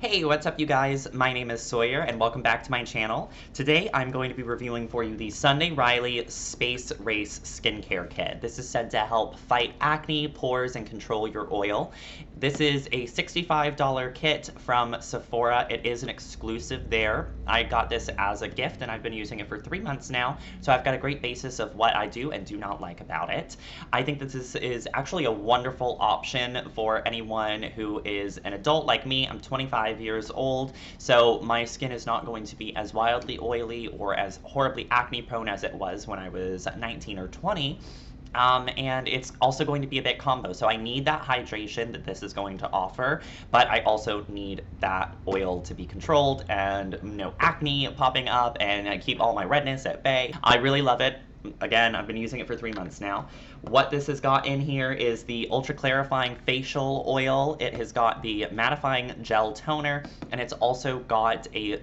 Hey, what's up you guys? My name is Sawyer and welcome back to my channel. Today I'm going to be reviewing for you the Sunday Riley Space Race Skincare Kit. This is said to help fight acne, pores, and control your oil. This is a $65 kit from Sephora. It is an exclusive there. I got this as a gift and I've been using it for 3 months now, so I've got a great basis of what I do and do not like about it. I think that this is actually a wonderful option for anyone who is an adult like me. I'm 25 years old, so my skin is not going to be as wildly oily or as horribly acne prone as it was when I was 19 or 20. And it's also going to be a bit combo, so I need that hydration that this is going to offer, but I also need that oil to be controlled and no acne popping up and keep all my redness at bay. I really love it. Again, I've been using it for 3 months now. What this has got in here is the Ultra Clarifying Facial Oil. It has got the Mattifying Gel Toner, and it's also got a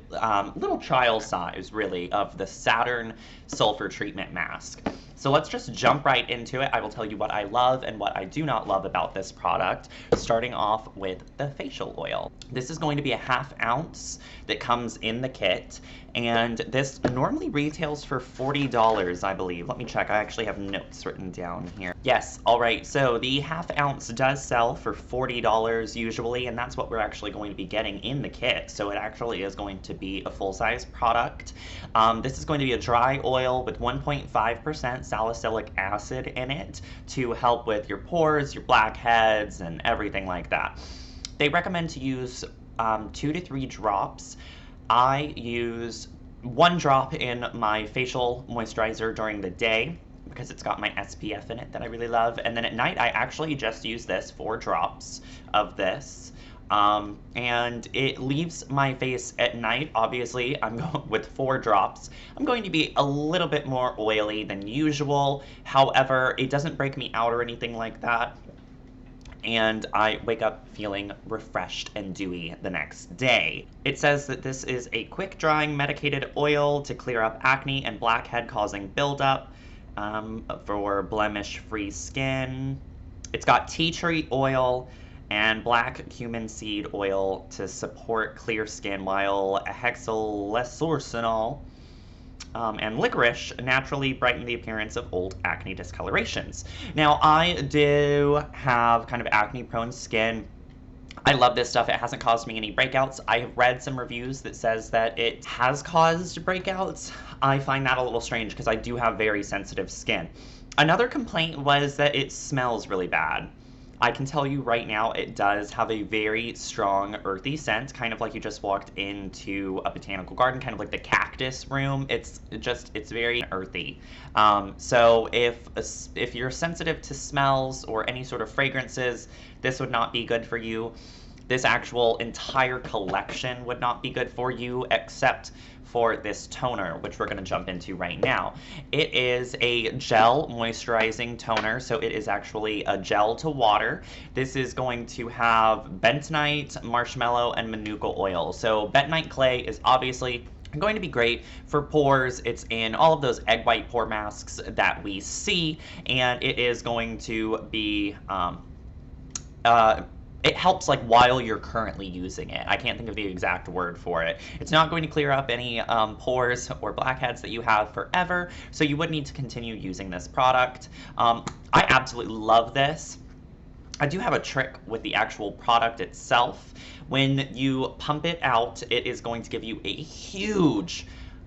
little trial size, really, of the Saturn Sulfur Treatment Mask. So let's just jump right into it. I will tell you what I love and what I do not love about this product, starting off with the facial oil. This is going to be a 1/2 ounce that comes in the kit, and this normally retails for $40, I believe. Let me check. I actually have notes written down here. Yes, all right. So the 1/2 ounce does sell for $40 usually, and that's what we're actually going to be getting in the kit. So it actually is going to be a full-size product. This is going to be a dry oil with 1.5% salicylic acid in it to help with your pores, your blackheads, and everything like that. They recommend to use 2 to 3 drops. I use 1 drop in my facial moisturizer during the day because it's got my SPF in it that I really love, and then at night I actually just use this 4 drops of this. And it leaves my face at night. Obviously, I'm going with 4 drops. I'm going to be a little bit more oily than usual. However, it doesn't break me out or anything like that. And I wake up feeling refreshed and dewy the next day. It says that this is a quick drying medicated oil to clear up acne and blackhead causing buildup for blemish-free skin. It's got tea tree oil and black cumin seed oil to support clear skin, while hexylessorcinol and licorice naturally brighten the appearance of old acne discolorations. Now, I do have kind of acne-prone skin. I love this stuff. It hasn't caused me any breakouts. I have read some reviews that says that it has caused breakouts. I find that a little strange because I do have very sensitive skin. Another complaint was that it smells really bad. I can tell you right now, it does have a very strong earthy scent, kind of like you just walked into a botanical garden, kind of like the cactus room. It's very earthy. So if you're sensitive to smells or any sort of fragrances, this would not be good for you. This actual entire collection would not be good for you, except for this toner, which we're going to jump into right now. It is a gel moisturizing toner, so it is actually a gel to water. This is going to have bentonite, marshmallow, and manuka oil. So bentonite clay is obviously going to be great for pores. It's in all of those egg white pore masks that we see, and it is going to be it helps like while you're currently using it. I can't think of the exact word for it. It's not going to clear up any pores or blackheads that you have forever, so you would need to continue using this product. I absolutely love this. I do have a trick with the actual product itself. When you pump it out, it is going to give you a huge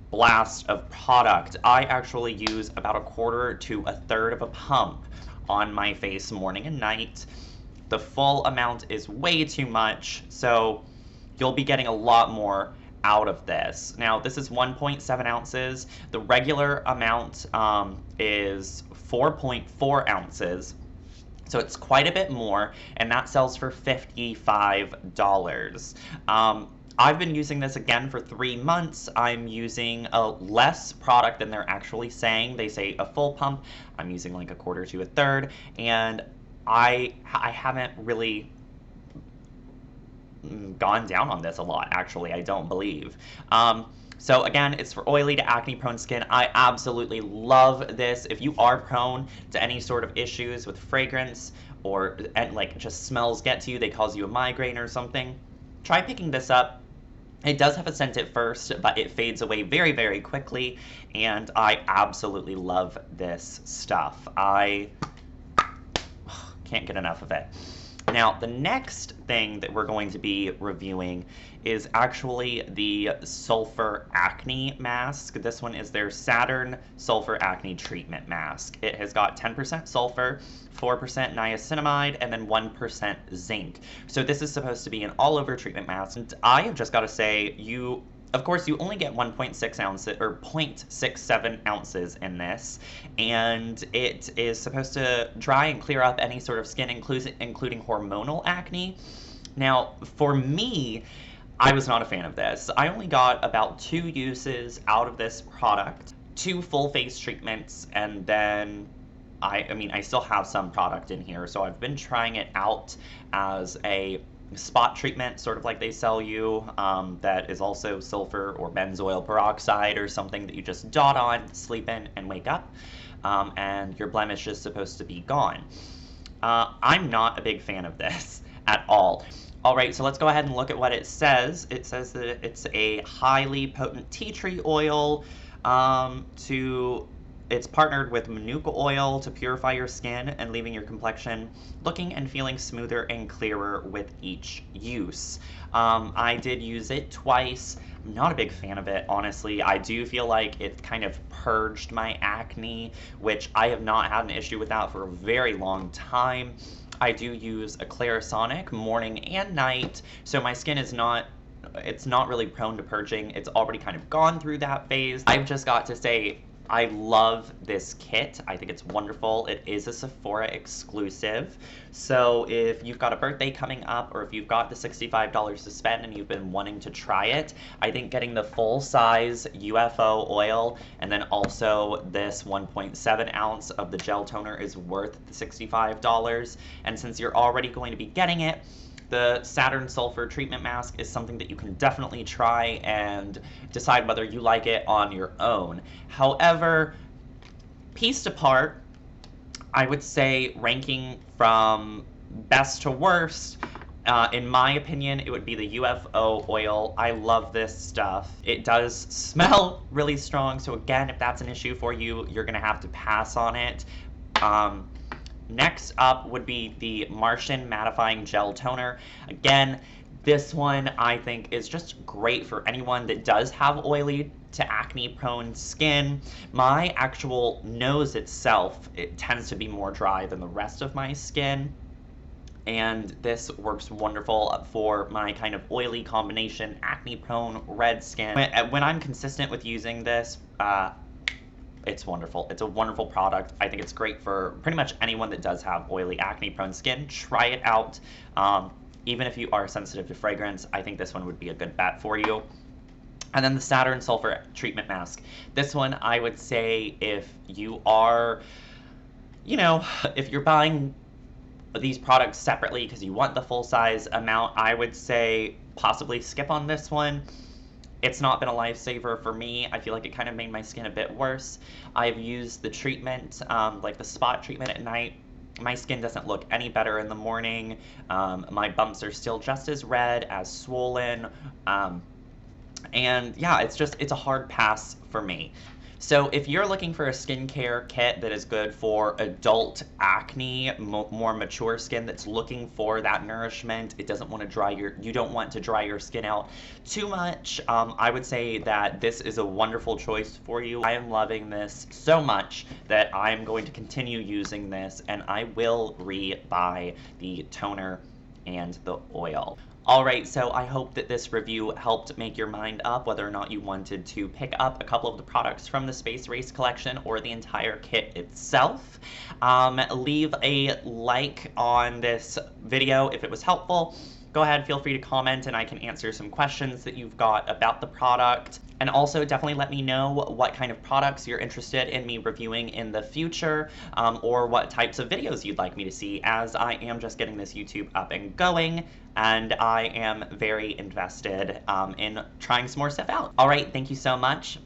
blast of product. I actually use about 1/4 to 1/3 of a pump on my face morning and night. The full amount is way too much, so you'll be getting a lot more out of this. Now, this is 1.7 ounces. The regular amount is 4.4 ounces, so it's quite a bit more, and that sells for $55. I've been using this again for 3 months. I'm using a less product than they're actually saying. They say a full pump. I'm using like 1/4 to 1/3, and I haven't really gone down on this a lot, actually, I don't believe. So again, it's for oily to acne prone skin. I absolutely love this. If you are prone to any sort of issues with fragrance or like just smells get to you, they cause you a migraine or something, try picking this up. It does have a scent at first, but it fades away very, very quickly, and I absolutely love this stuff. I can't get enough of it. Now, the next thing that we're going to be reviewing is actually the Sulfur Acne Mask. This one is their Saturn Sulfur Acne Treatment Mask. It has got 10% sulfur, 4% niacinamide, and then 1% zinc. So this is supposed to be an all-over treatment mask. And I have just got to say, of course, you only get 1.6 ounces or 0.67 ounces in this, and it is supposed to dry and clear up any sort of skin, including hormonal acne. Now, for me, I was not a fan of this. I only got about 2 uses out of this product, 2 full face treatments, and then I still have some product in here, so I've been trying it out as a spot treatment, sort of like they sell you, that is also sulfur or benzoyl peroxide or something that you just dot on, sleep in, and wake up, and your blemish is supposed to be gone. I'm not a big fan of this at all. Alright, so let's go ahead and look at what it says. It says that it's a highly potent tea tree oil, it's partnered with manuka oil to purify your skin and leaving your complexion looking and feeling smoother and clearer with each use. I did use it twice. I'm not a big fan of it, honestly. I do feel like it kind of purged my acne, which I have not had an issue with that for a very long time. I do use a Clarisonic morning and night, so my skin is not really prone to purging. It's already kind of gone through that phase. I've just got to say, I love this kit. I think it's wonderful. It is a Sephora exclusive. So if you've got a birthday coming up, or if you've got the $65 to spend and you've been wanting to try it, I think getting the full size U.F.O oil and then also this 1.7 ounce of the gel toner is worth the $65. And since you're already going to be getting it, the Saturn Sulfur Treatment Mask is something that you can definitely try and decide whether you like it on your own. However, pieced apart, I would say ranking from best to worst, in my opinion, it would be the U.F.O oil. I love this stuff. It does smell really strong, so again, if that's an issue for you, you're going to have to pass on it. Next up would be the Martian Mattifying Gel Toner. Again, this one I think is just great for anyone that does have oily to acne-prone skin. My actual nose itself, it tends to be more dry than the rest of my skin, and this works wonderful for my kind of oily combination, acne-prone, red skin. When I'm consistent with using this, it's wonderful. It's a wonderful product. I think it's great for pretty much anyone that does have oily, acne-prone skin. Try it out. Even if you are sensitive to fragrance, I think this one would be a good bet for you. And then the Saturn Sulfur Treatment Mask. This one, I would say, if you are, if you're buying these products separately because you want the full-size amount, I would say possibly skip on this one. It's not been a lifesaver for me. I feel like it kind of made my skin a bit worse. I've used the treatment, like the spot treatment at night. My skin doesn't look any better in the morning. My bumps are still just as red, as swollen. And yeah, it's a hard pass for me. So if you're looking for a skincare kit that is good for adult acne, more mature skin that's looking for that nourishment, it doesn't want to you don't want to dry your skin out too much, I would say that this is a wonderful choice for you. I am loving this so much that I am going to continue using this, and I will re-buy the toner and the oil. Alright, so I hope that this review helped make your mind up whether or not you wanted to pick up a couple of the products from the Space Race collection or the entire kit itself. Leave a like on this video if it was helpful. Go ahead, feel free to comment, and I can answer some questions that you've got about the product. And also definitely let me know what kind of products you're interested in me reviewing in the future, or what types of videos you'd like me to see, as I am just getting this YouTube up and going, and I am very invested in trying some more stuff out. Alright, thank you so much.